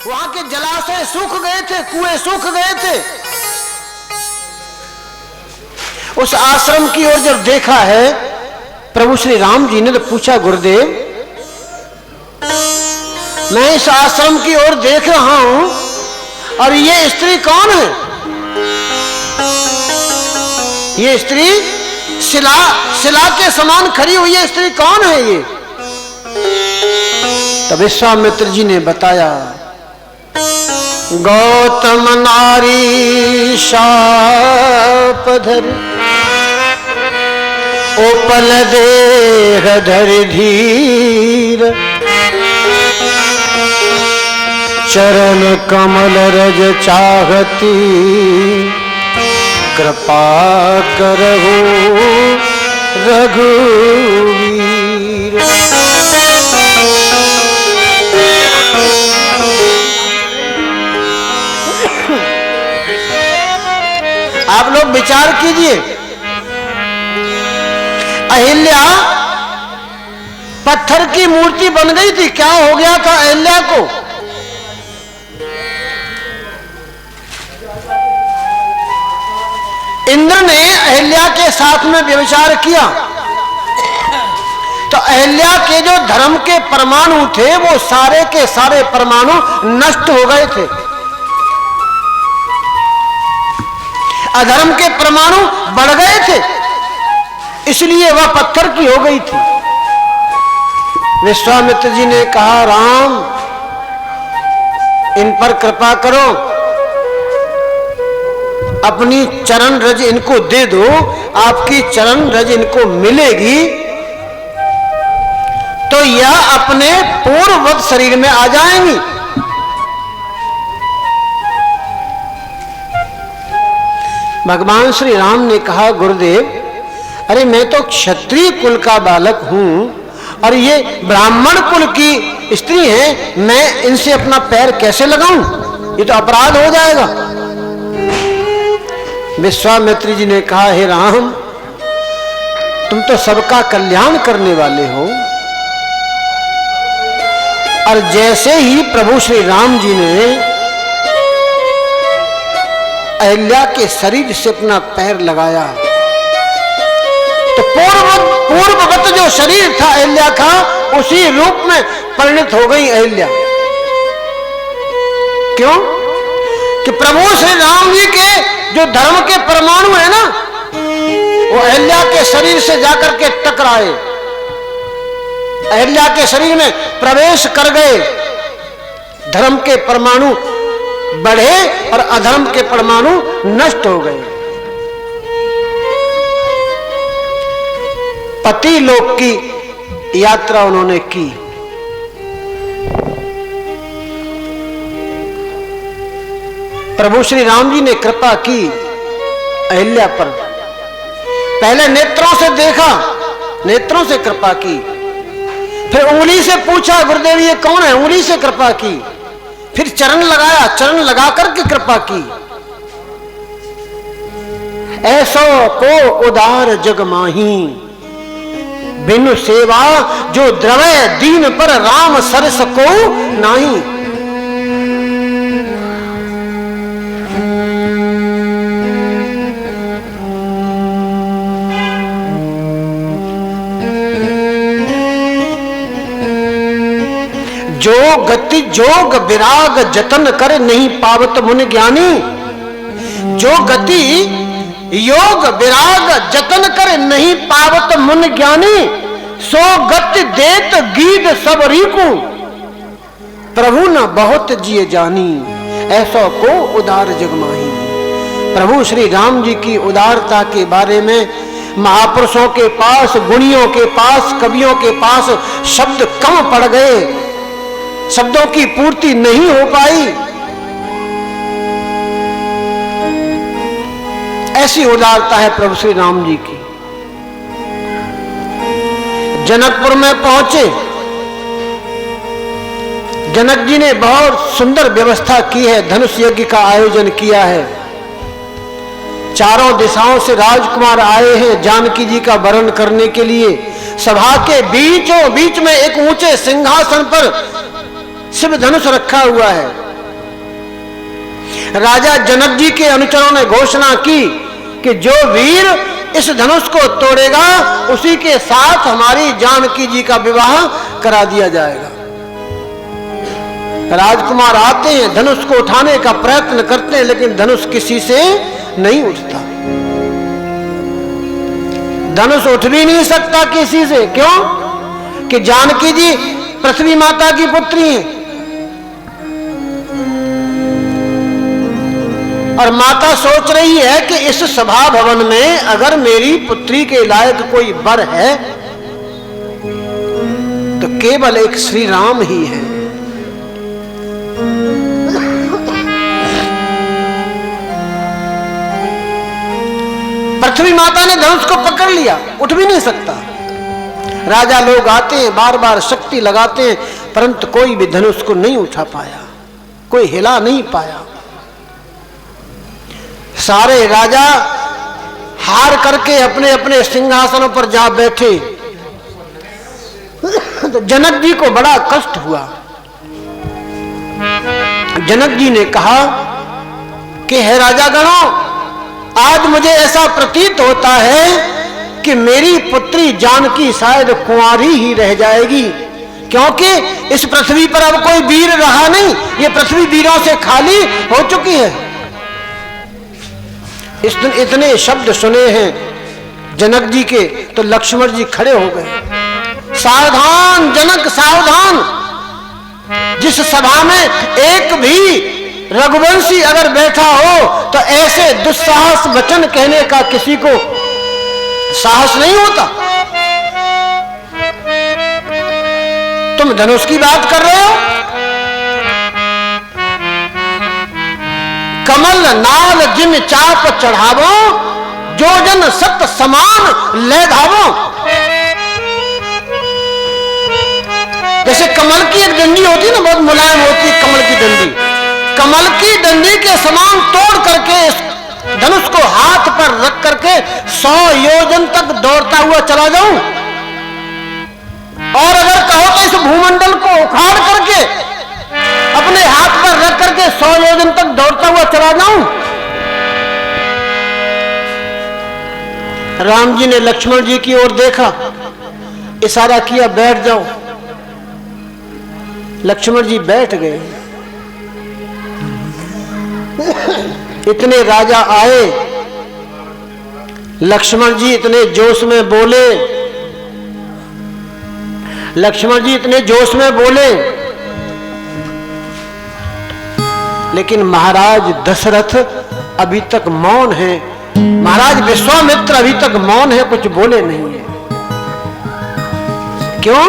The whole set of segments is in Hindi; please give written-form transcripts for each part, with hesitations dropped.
वहां के जलाशय सूख गए थे, कुएं सूख गए थे। उस आश्रम की ओर जब देखा है प्रभु श्री राम जी ने तो पूछा, गुरुदेव मैं इस आश्रम की ओर देख रहा हूं और ये स्त्री कौन है? ये स्त्री शिला के समान खड़ी हुई है, स्त्री कौन है ये? तब विश्वामित्र जी ने बताया, गौतम नारी शापधर ओपल देह धरि धीर, चरण कमल रज चाहती, कृपा करहु रघुवीर। आप लोग विचार कीजिए, अहिल्या पत्थर की मूर्ति बन गई थी, क्या हो गया था अहिल्या को? इंद्र ने अहिल्या के साथ में व्यभिचार किया तो अहिल्या के जो धर्म के परमाणु थे वो सारे के सारे परमाणु नष्ट हो गए थे। अधर्म के परमाणु बढ़ गए थे, इसलिए वह पत्थर की हो गई थी। विश्वामित्र जी ने कहा, राम इन पर कृपा करो, अपनी चरण रज इनको दे दो, आपकी चरण रज इनको मिलेगी तो यह अपने पूर्ववत शरीर में आ जाएंगी। भगवान श्री राम ने कहा, गुरुदेव अरे मैं तो क्षत्रिय कुल का बालक हूं और ये ब्राह्मण कुल की स्त्री है, मैं इनसे अपना पैर कैसे लगाऊं? ये तो अपराध हो जाएगा। विश्वामित्र जी ने कहा, हे राम तुम तो सबका कल्याण करने वाले हो। और जैसे ही प्रभु श्री राम जी ने अहिल्या के शरीर से अपना पैर लगाया तो पूर्ववत जो शरीर था अहिल्या का उसी रूप में परिणत हो गई अहिल्या। क्यों? कि प्रभु श्री राम जी के जो धर्म के परमाणु है ना वो अहिल्या के शरीर से जाकर के टकराए, अहिल्या के शरीर में प्रवेश कर गए, धर्म के परमाणु बढ़े और अधर्म के परमाणु नष्ट हो गए। पति लोक की यात्रा उन्होंने की। प्रभु श्री राम जी ने कृपा की अहिल्या पर, पहले नेत्रों से देखा, नेत्रों से कृपा की, फिर उंगली से पूछा, गुरुदेव ये कौन है? उंगली से कृपा की, फिर चरण लगाया, चरण लगा करके कृपा की। ऐसो को उदार जग माही, बिनु सेवा जो द्रवय दीन पर राम सरस को नाही। जो गति जोग विराग जतन कर नहीं पावत मुन ज्ञानी, जो गति योग विराग जतन कर नहीं पावत मुन ज्ञानी, सो गति देत गीत सब रीकू, प्रभु न बहुत जिए जानी, ऐसा को उदार जगमाही। प्रभु श्री राम जी की उदारता के बारे में महापुरुषों के पास, गुणियों के पास, कवियों के पास शब्द कम पड़ गए, शब्दों की पूर्ति नहीं हो पाई। ऐसी उदारता है प्रभु श्री राम जी की। जनकपुर में पहुंचे, जनक जी ने बहुत सुंदर व्यवस्था की है, धनुष यज्ञ का आयोजन किया है। चारों दिशाओं से राजकुमार आए हैं जानकी जी का वरण करने के लिए। सभा के बीचों बीच में एक ऊंचे सिंहासन पर शिव धनुष रखा हुआ है। राजा जनक जी के अनुचरों ने घोषणा की कि जो वीर इस धनुष को तोड़ेगा उसी के साथ हमारी जानकी जी का विवाह करा दिया जाएगा। राजकुमार आते हैं, धनुष को उठाने का प्रयत्न करते हैं, लेकिन धनुष किसी से नहीं उठता। धनुष उठ भी नहीं सकता किसी से। क्यों? कि जानकी जी पृथ्वी माता की पुत्री हैं और माता सोच रही है कि इस सभा भवन में अगर मेरी पुत्री के लायक कोई वर है तो केवल एक श्री राम ही है। पृथ्वी माता ने धनुष को पकड़ लिया, उठ भी नहीं सकता। राजा लोग आते हैं, बार बार शक्ति लगाते हैं, परंतु कोई भी धनुष को नहीं उठा पाया, कोई हिला नहीं पाया। सारे राजा हार करके अपने अपने सिंहासनों पर जा बैठे। तो जनक जी को बड़ा कष्ट हुआ। जनक जी ने कहा कि हे राजा गणों, आज मुझे ऐसा प्रतीत होता है कि मेरी पुत्री जानकी शायद कुंवारी ही रह जाएगी, क्योंकि इस पृथ्वी पर अब कोई वीर रहा नहीं, ये पृथ्वी वीरों से खाली हो चुकी है। इतने शब्द सुने हैं जनक जी के तो लक्ष्मण जी खड़े हो गए। सावधान जनक सावधान, जिस सभा में एक भी रघुवंशी अगर बैठा हो तो ऐसे दुस्साहस वचन कहने का किसी को साहस नहीं होता। तुम धनुष की बात कर रहे हो? कमल नाल जिन चाप चढ़ावो, जो जन सत समान ले धावो। जैसे कमल की एक डंडी होती है ना, बहुत मुलायम होती है कमल की डंडी, कमल की डंडी के समान तोड़ करके इस धनुष को हाथ पर रख करके 100 योजन तक दौड़ता हुआ चला जाऊं, और अगर कहो तो इस भूमंडल को उखाड़ करके अपने हाथ पर रख करके 100 योजन तक दौड़ता हुआ चला जाऊं। राम जी ने लक्ष्मण जी की ओर देखा, इशारा किया बैठ जाओ। लक्ष्मण जी बैठ गए। इतने राजा आए, लक्ष्मण जी इतने जोश में बोले, लक्ष्मण जी इतने जोश में बोले, लेकिन महाराज दशरथ अभी तक मौन है, महाराज विश्वामित्र अभी तक मौन है, कुछ बोले नहीं है। क्यों?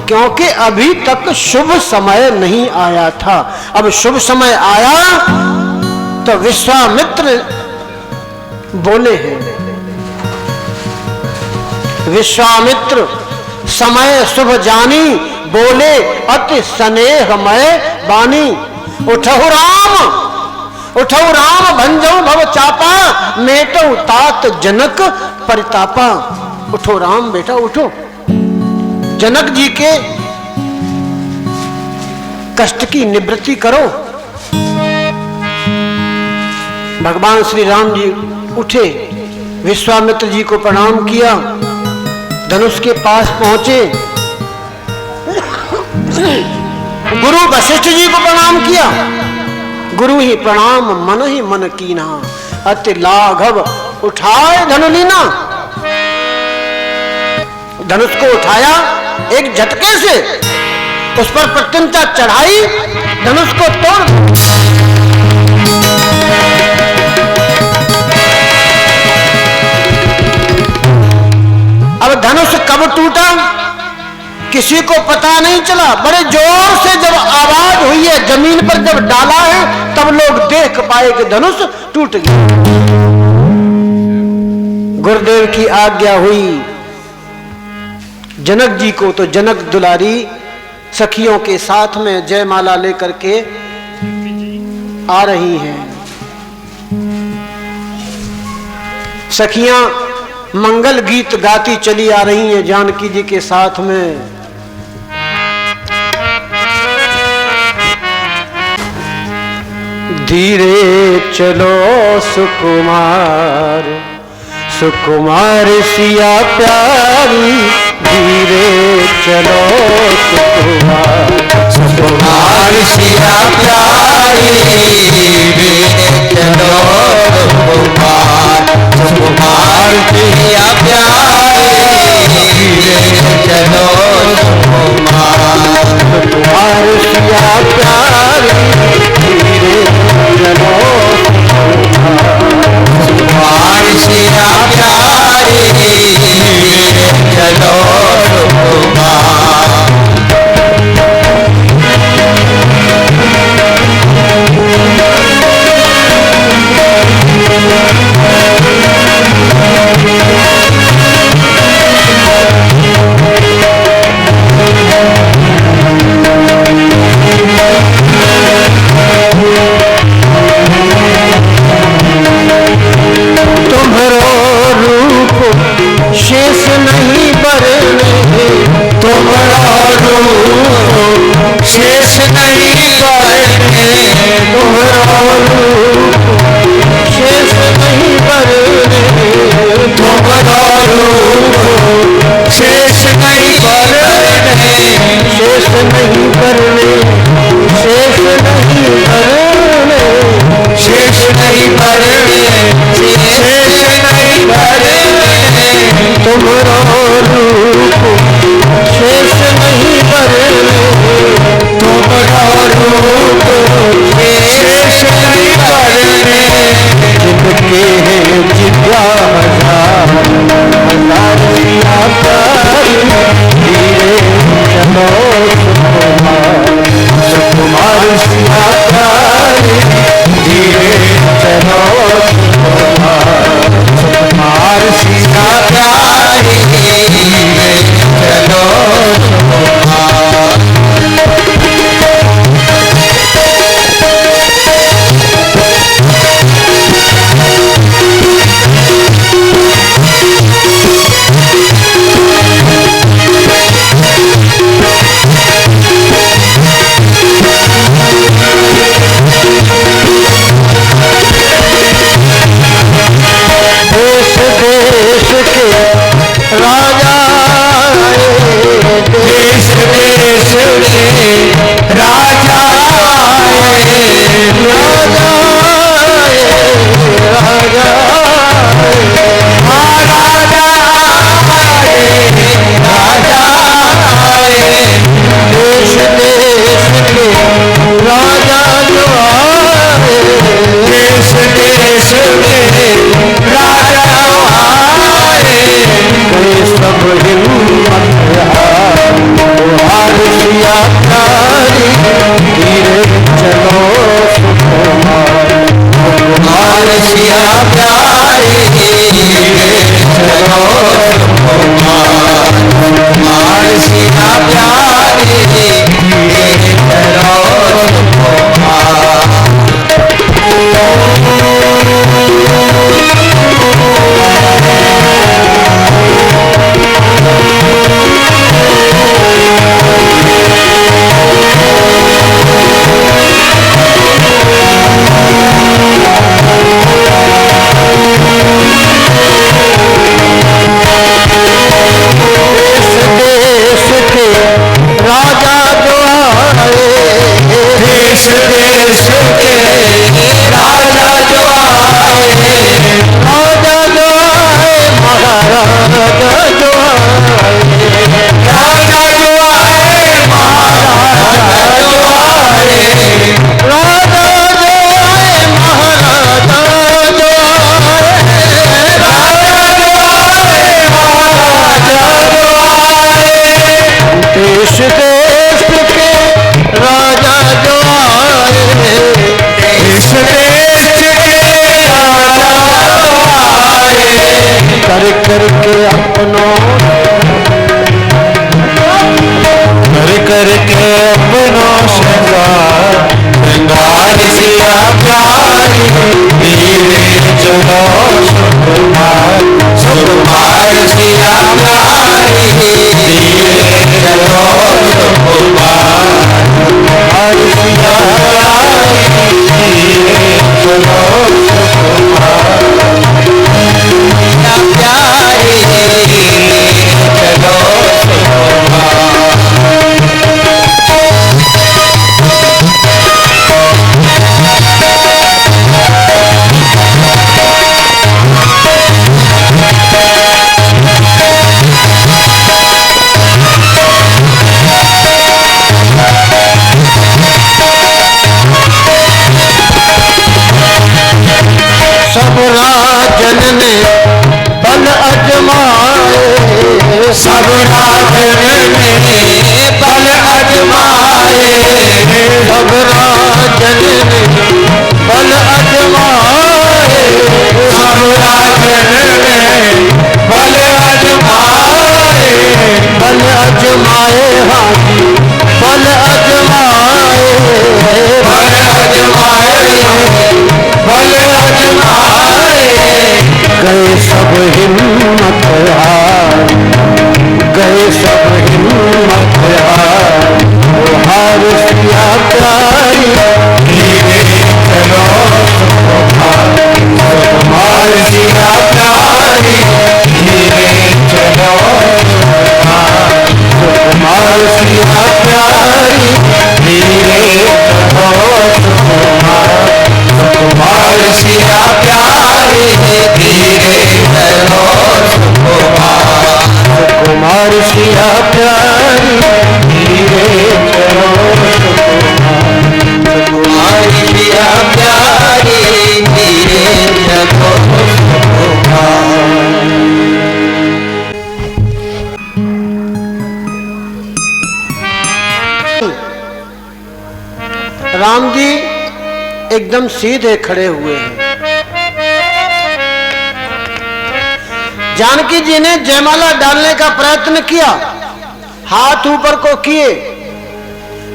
क्योंकि अभी तक शुभ समय नहीं आया था। अब शुभ समय आया तो विश्वामित्र बोले हैं। विश्वामित्र समय शुभ जानी, बोले अति स्नेहमय बानी। उठहु राम भंजऊ भव चापा, मेटऊ तात जनक परितापा। उठो राम बेटा उठो, जनक जी के कष्ट की निवृत्ति करो। भगवान श्री राम जी उठे, विश्वामित्र जी को प्रणाम किया, धनुष के पास पहुंचे, गुरु वशिष्ठ जी को प्रणाम किया। गुरु ही प्रणाम मन ही मन कीना, अति लाघव उठाए धनुलीना। धनुष को उठाया एक झटके से, उस पर प्रत्यंता चढ़ाई, धनुष को तोड़। अब धनुष कब टूटा किसी को पता नहीं चला। बड़े जोर से जब आवाज हुई है, जमीन पर जब डाला है, तब लोग देख पाए कि धनुष टूट गया। गुरुदेव की आज्ञा हुई जनक जी को, तो जनक दुलारी सखियों के साथ में जयमाला लेकर के आ रही हैं। सखियां मंगल गीत गाती चली आ रही हैं जानकी जी के साथ में। धीरे चलो सुकुमार, सुकुमार सिया प्यारी, धीरे चलो सुकुमार, सुकुमार सिया प्यारी, धीरे चलो सुकुमार, सुकुमार सिया प्यारी, धीरे चलो सुकुमार, सुकुमार सिया प्यारी, धीरे चलो सुकुमार सिया प्यारी, धीरे चलो सुकुमार। तुम्हारो रूप शेष नहीं बरने, तुम्हारा रूप शेष नहीं बरने, तुम्हारो रूप शेष नहीं बरने, तुम्हारा रूप शेष नहीं बरने, शेष नहीं बरने, शेष नहीं बरने, शेष नहीं बरने, शेष नहीं बरने, तुम्हारो रूप शेष नहीं बरने, तुम्हारा रूप शेष नहीं बरने, जिनके हैं जिज्ञा हजार, हजार सिया प्यारी, धीरे चलो सुकुमार, सुकुमार सिया प्यारी, धीरे चलो सुकुमार, सुकुमार सिया प्यारी, धीरे चलो सुकुमार। देश देश के राजा आए, देश देश के राजा आए, राजा आए, राजा आए, महाराजा आए, राजा आए, देश देश के राजा जो आए, देश देश के राजा आए, गए सब हिम्मत हार, हार सिया प्यारी, धीरे चलो सुकुमार, सुकुमार सिया प्यारी, धीरे चलो सुकुमार, सुकुमार सिया प्यारी, धीरे चलो सुकुमार। देश के राजा जो आए, देश देश के राजा जो आए, राजा जो आए, महाराजा जो आए, राजा जो आए, महाराजा जो आए, राजा जो आए, महाराजा जो आए, राजा जो आए, महाराजा जो आए, देश देश के राजा जो आए, राम जी एकदम सीधे खड़े हुए हैं। जानकी जी ने जयमाला डालने का प्रयत्न किया, हाथ ऊपर को किए,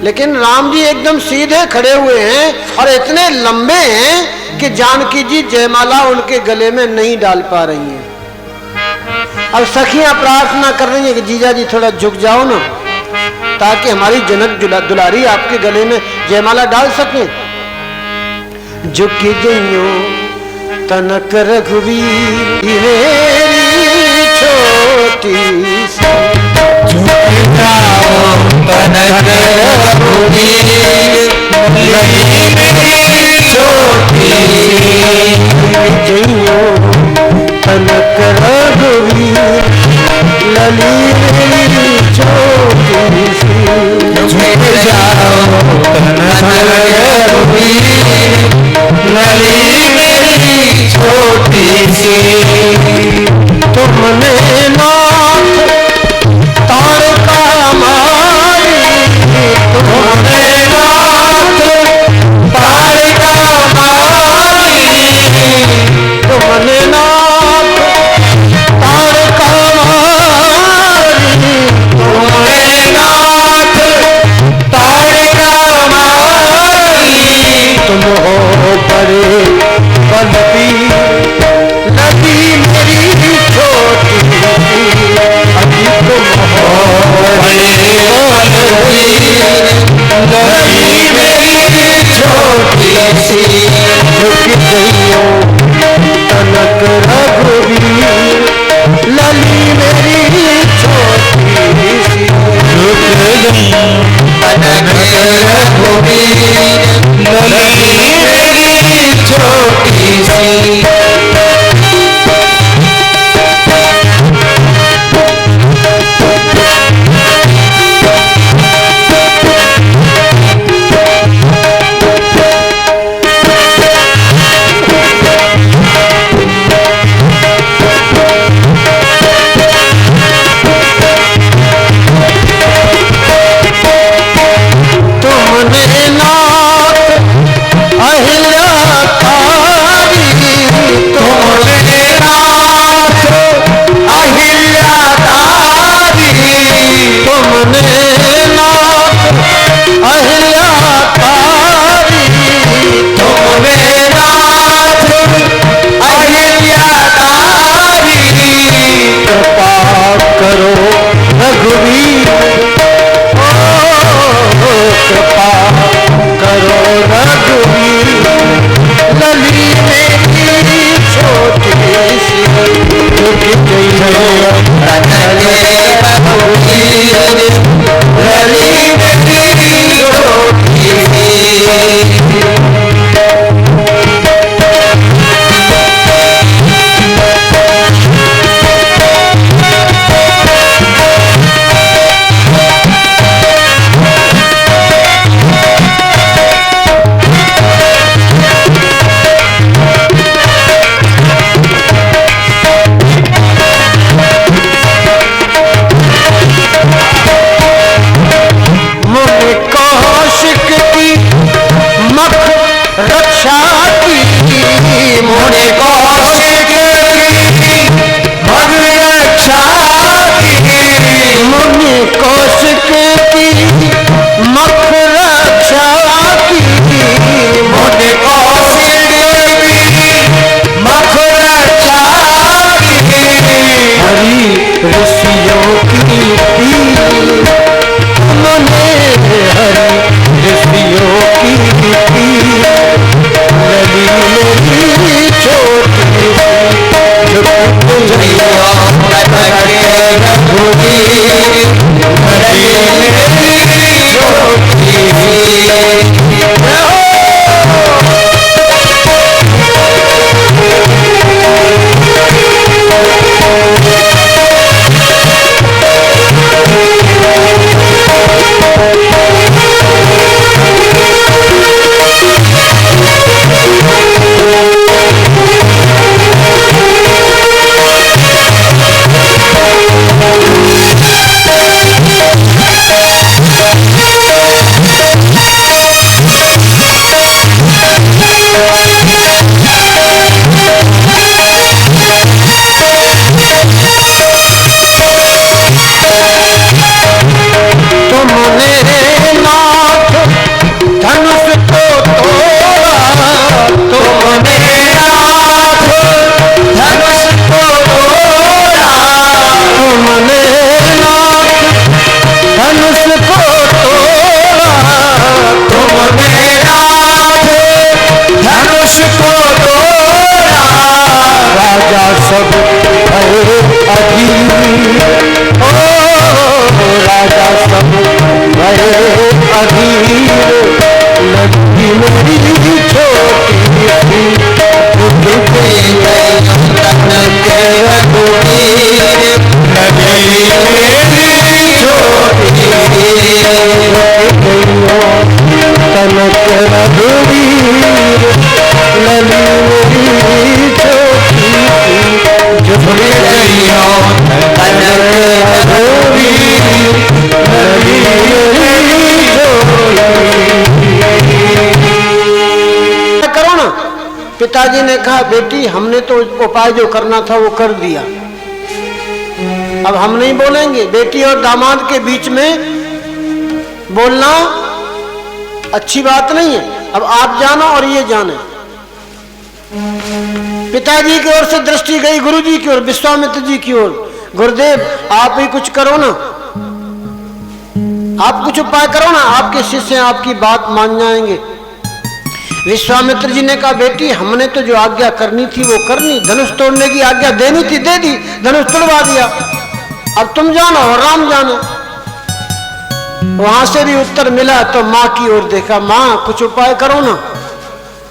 लेकिन राम जी एकदम सीधे खड़े हुए हैं और इतने लंबे हैं कि जानकी जी जयमाला उनके गले में नहीं डाल पा रही हैं। अब सखियां प्रार्थना कर रही हैं कि जीजा जी थोड़ा झुक जाओ ना, ताकि हमारी जनक दुलारी आपके गले में जयमाला डाल सके। झुक जइयो तनक रघुवीर मेरी छोटी सी, झुक जाओ तनक रघुवीर मेरी छोटी सी, जइयो तनक रघुवीर लली मेरी छोटी सी। झुक जाओ तनक रघुवीर लली मेरी छोटी सी। तुमने नाथ तारका मारी, तुमने पिताजी ने कहा, बेटी हमने तो उपाय जो करना था वो कर दिया, अब हम नहीं बोलेंगे। बेटी और दामाद के बीच में बोलना अच्छी बात नहीं है, अब आप जानो और ये जाने। पिताजी की ओर से दृष्टि गई गुरुजी की ओर, विश्वामित्र जी की ओर। गुरुदेव आप ही कुछ करो ना, आप कुछ उपाय करो ना, आपके शिष्य आपकी बात मान जाएंगे। विश्वामित्र जी ने कहा, बेटी हमने तो जो आज्ञा करनी थी वो करनी, धनुष तोड़ने की आज्ञा देनी थी दे दी, धनुष तोड़वा दिया, अब तुम जानो और राम जाने। वहां से भी उत्तर मिला तो माँ की ओर देखा, माँ कुछ उपाय करो ना।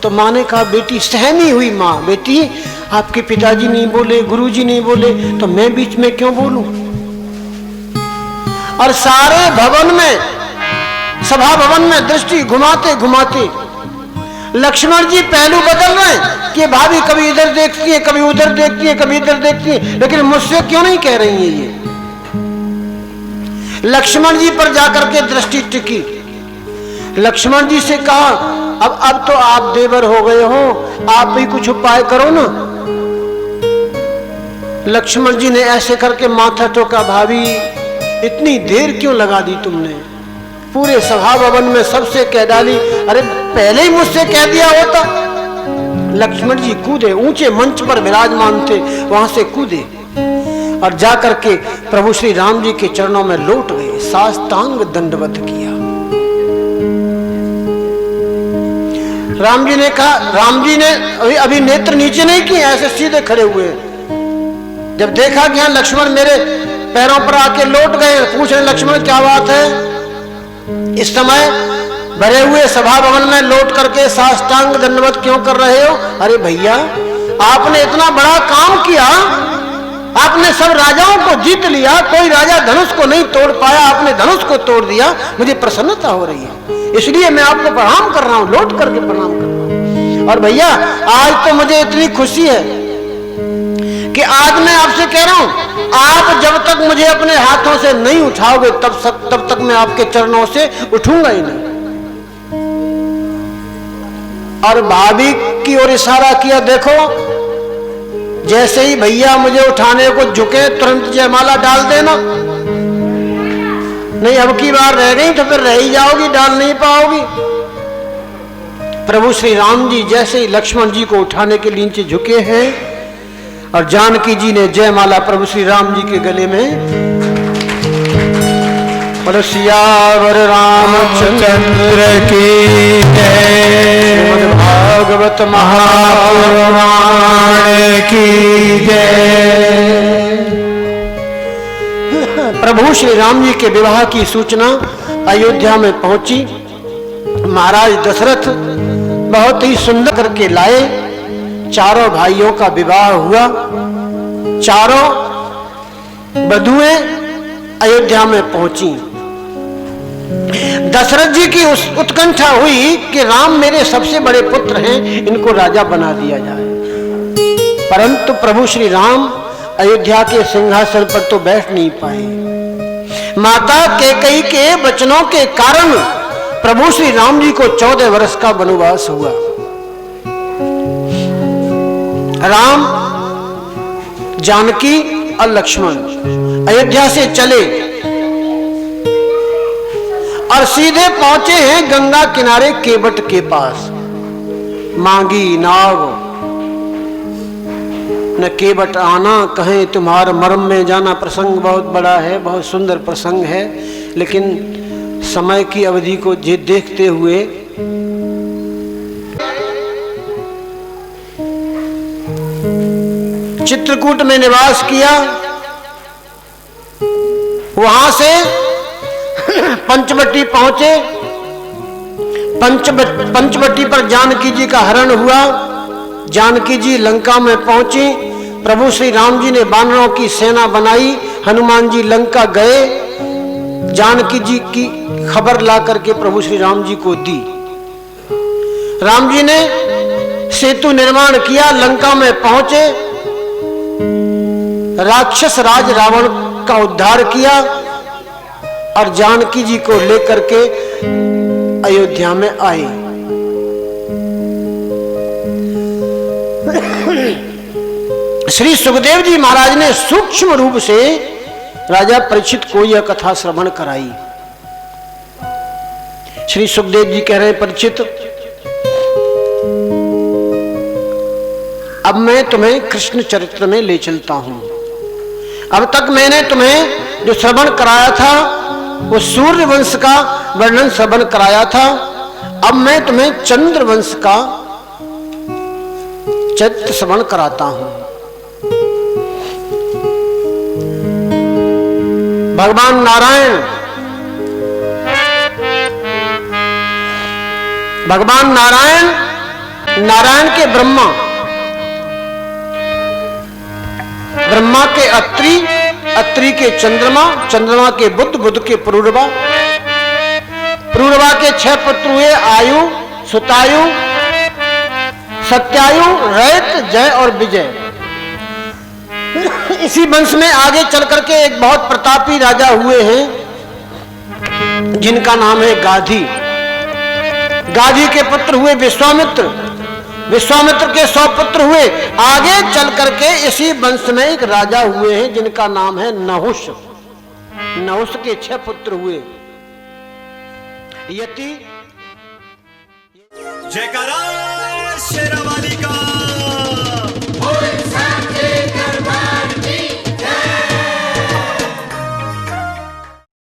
तो माँ ने कहा, बेटी सहमी हुई माँ, बेटी आपके पिताजी नहीं बोले, गुरुजी नहीं बोले, तो मैं बीच में क्यों बोलूं। और सारे भवन में, सभा भवन में दृष्टि घुमाते घुमाते लक्ष्मण जी पहलू बदल रहे हैं कि भाभी कभी इधर देखती है, कभी उधर देखती है, कभी इधर देखती है, लेकिन मुझसे क्यों नहीं कह रही है ये। लक्ष्मण जी पर जाकर के दृष्टि टिकी। लक्ष्मण जी से कहा, अब तो आप देवर हो गए हो, आप भी कुछ उपाय करो ना। लक्ष्मण जी ने ऐसे करके माथा टोका, भाभी इतनी देर क्यों लगा दी तुमने, पूरे सभा भवन में सबसे कह डाली, अरे पहले ही मुझसे कह दिया होता। लक्ष्मण जी कूदे, ऊंचे मंच पर विराजमान थे, वहां से कूदे और जाकर के प्रभु श्री राम जी के चरणों में लौट गए, साष्टांग दंडवत किया। राम जी ने कहा, राम जी ने अभी नेत्र नीचे नहीं किए, ऐसे सीधे खड़े हुए। जब देखा कि हाँ लक्ष्मण मेरे पैरों पर आके लौट गए, पूछ रहे लक्ष्मण क्या बात है। इस समय भरे हुए सभा भवन में लौट करके साष्टांग दंडवत क्यों कर रहे हो। अरे भैया आपने इतना बड़ा काम किया, आपने सब राजाओं को जीत लिया, कोई राजा धनुष को नहीं तोड़ पाया, आपने धनुष को तोड़ दिया, मुझे प्रसन्नता हो रही है, इसलिए मैं आपको प्रणाम कर रहा हूं, लौट करके प्रणाम कर रहा हूं। और भैया आज तो मुझे इतनी खुशी है कि आज मैं आपसे कह रहा हूं, आप जब तक मुझे अपने हाथों से नहीं उठाओगे तब तक मैं आपके चरणों से उठूंगा ही नहीं। और भाभी की ओर इशारा किया, देखो जैसे ही भैया मुझे उठाने को झुके तुरंत जयमाला डाल देना, नहीं अब की बार रह गई तो फिर रह ही जाओगी, डाल नहीं पाओगी। प्रभु श्री राम जी जैसे ही लक्ष्मण जी को उठाने के नीचे झुके हैं और जानकी जी ने जयमाला प्रभु श्री राम जी के गले में, बोलो सियावर रामचंद्र की जय, भागवत महापुराण की जय। प्रभु श्री राम जी के विवाह की सूचना अयोध्या में पहुंची। महाराज दशरथ बहुत ही सुंदर करके लाए, चारों भाइयों का विवाह हुआ, चारों वधुएं अयोध्या में पहुंची। दशरथ जी की उत्कंठा हुई कि राम मेरे सबसे बड़े पुत्र हैं, इनको राजा बना दिया जाए। परंतु प्रभु श्री राम अयोध्या के सिंहासन पर तो बैठ नहीं पाए। माता कैकेयी के वचनों के कारण प्रभु श्री राम जी को 14 वर्ष का वनवास हुआ। राम, जानकी और लक्ष्मण अयोध्या से चले और सीधे पहुंचे हैं गंगा किनारे केवट के पास। मांगी नाव न केवट आना, कहें तुम्हार मर्म में जाना। प्रसंग बहुत बड़ा है, बहुत सुंदर प्रसंग है, लेकिन समय की अवधि को देखते हुए चित्रकूट में निवास किया। वहां से पंचवटी पहुंचे। पंचवटी पर जानकी जी का हरण हुआ। जानकी जी लंका में पहुंची। प्रभु श्री राम जी ने वानरों की सेना बनाई। हनुमान जी लंका गए, जानकी जी की खबर ला करके प्रभु श्री राम जी को दी। राम जी ने सेतु निर्माण किया, लंका में पहुंचे, राक्षस राज रावण का उद्धार किया और जानकी जी को लेकर के अयोध्या में आए। श्री सुखदेव जी महाराज ने सूक्ष्म रूप से राजा परीक्षित को यह कथा श्रवण कराई। श्री सुखदेव जी कह रहे हैं, परीक्षित अब मैं तुम्हें कृष्ण चरित्र में ले चलता हूं। अब तक मैंने तुम्हें जो श्रवण कराया था वो सूर्य वंश का वर्णन श्रवण कराया था। अब मैं तुम्हें चंद्र वंश का चरित्र श्रवण कराता हूं। भगवान नारायण नारायण के ब्रह्मा, ब्रह्मा के अत्रि, अत्रि के चंद्रमा, चंद्रमा के बुध, बुध के पुरूरवा, पुरूरवा के 6 पुत्र हुए, आयु, सुतायु, सत्यायु, रैत, जय और विजय। इसी वंश में आगे चल करके एक बहुत प्रतापी राजा हुए हैं जिनका नाम है गाधी। गाधी के पुत्र हुए विश्वामित्र, विश्वामित्र के 100 पुत्र हुए। आगे चल करके इसी वंश में एक राजा हुए हैं जिनका नाम है नहुष। नहुष के 6 पुत्र हुए। यति जयकारा शेरावाली का।